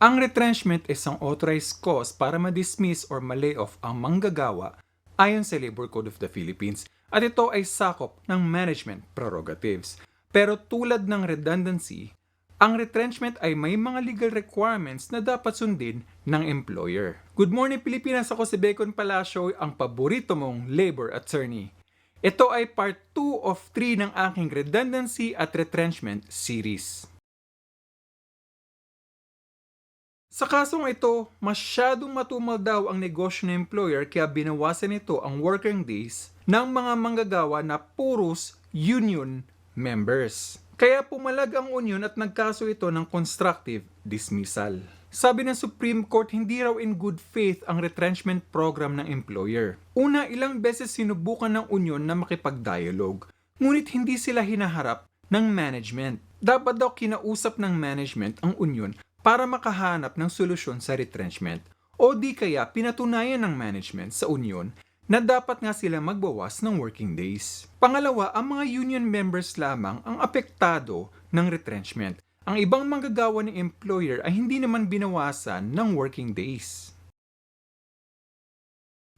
Ang retrenchment ay isang authorized cause para ma-dismiss or ma-layoff ang manggagawa ayon sa Labor Code of the Philippines at ito ay sakop ng management prerogatives. Pero tulad ng redundancy, ang retrenchment ay may mga legal requirements na dapat sundin ng employer. Good morning Pilipinas, ako si Palacio, ang paborito mong labor attorney. Ito ay part 2 of 3 ng aking redundancy at retrenchment series. Sa kasong ito, masyadong matumal daw ang negosyo ng employer kaya binawasan nito ang working days ng mga manggagawa na puros union members. Kaya pumalag ang union at nagkaso ito ng constructive dismissal. Sabi ng Supreme Court, hindi raw in good faith ang retrenchment program ng employer. Una, ilang beses sinubukan ng union na makipag-dialogue, ngunit hindi sila hinaharap ng management. Dapat daw kinausap ng management ang union para makahanap ng solusyon sa retrenchment o di kaya pinatunayan ng management sa union na dapat nga sila magbawas ng working days. Pangalawa, ang mga union members lamang ang apektado ng retrenchment. Ang ibang manggagawa ng employer ay hindi naman binawasan ng working days.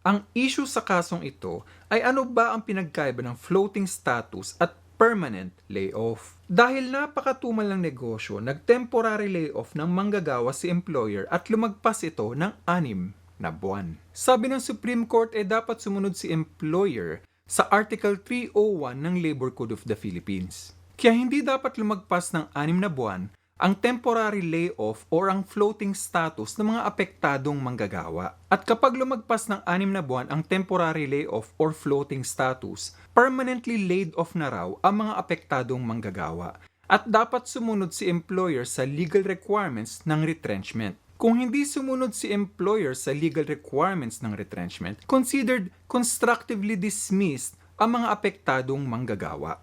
Ang issue sa kasong ito ay ano ba ang pinagkaiba ng floating status at permanent layoff. Dahil napakatumal ng negosyo, nag-temporary layoff ng manggagawa si employer at lumagpas ito ng 6 na buwan. Sabi ng Supreme Court dapat sumunod si employer sa Article 301 ng Labor Code of the Philippines. Kaya hindi dapat lumagpas ng 6 na buwan ang temporary layoff or ang floating status ng mga apektadong manggagawa. At kapag lumagpas ng 6 na buwan ang temporary layoff or floating status, permanently laid off na raw ang mga apektadong manggagawa. At dapat sumunod si employer sa legal requirements ng retrenchment. Kung hindi sumunod si employer sa legal requirements ng retrenchment, considered constructively dismissed ang mga apektadong manggagawa.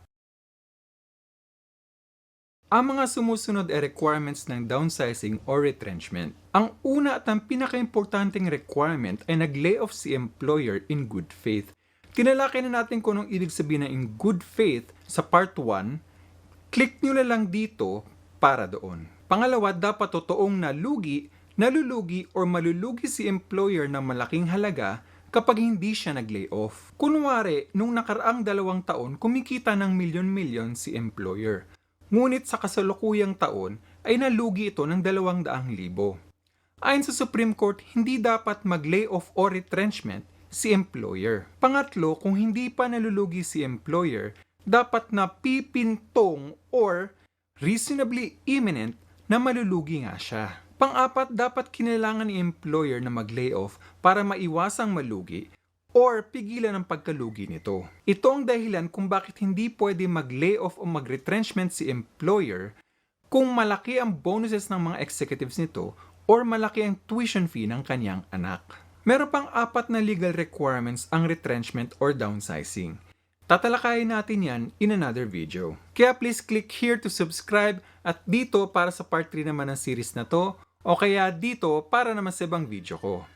Ang mga sumusunod ay requirements ng downsizing or retrenchment. Ang una at ang pinaka-importanting requirement ay nag-layoff si employer in good faith. Tinalakay na natin kung anong ibig sabihin ng in good faith sa part 1. Click nyo na lang dito para doon. Pangalawa, dapat totoong nalulugi or malulugi si employer ng malaking halaga kapag hindi siya nag-layoff. Kunwari, nung nakaraang 2 taon, kumikita ng milyon-milyon si employer. Ngunit sa kasalukuyang taon ay nalugi ito ng 200,000. Ayon sa Supreme Court, hindi dapat mag-layoff o retrenchment si employer. Pangatlo, kung hindi pa nalulugi si employer, dapat na pipintong or reasonably imminent na malulugi nga siya. Pang-apat, dapat kinailangan ni employer na mag-layoff para maiwasang malugi or pigilan ang pagkalugi nito. Ito ang dahilan kung bakit hindi pwede mag-layoff o mag-retrenchment si employer kung malaki ang bonuses ng mga executives nito or malaki ang tuition fee ng kanyang anak. Meron pang 4 na legal requirements ang retrenchment or downsizing. Tatalakayin natin yan in another video. Kaya please click here to subscribe at dito para sa part 3 naman ng series na to o kaya dito para naman sa ibang video ko.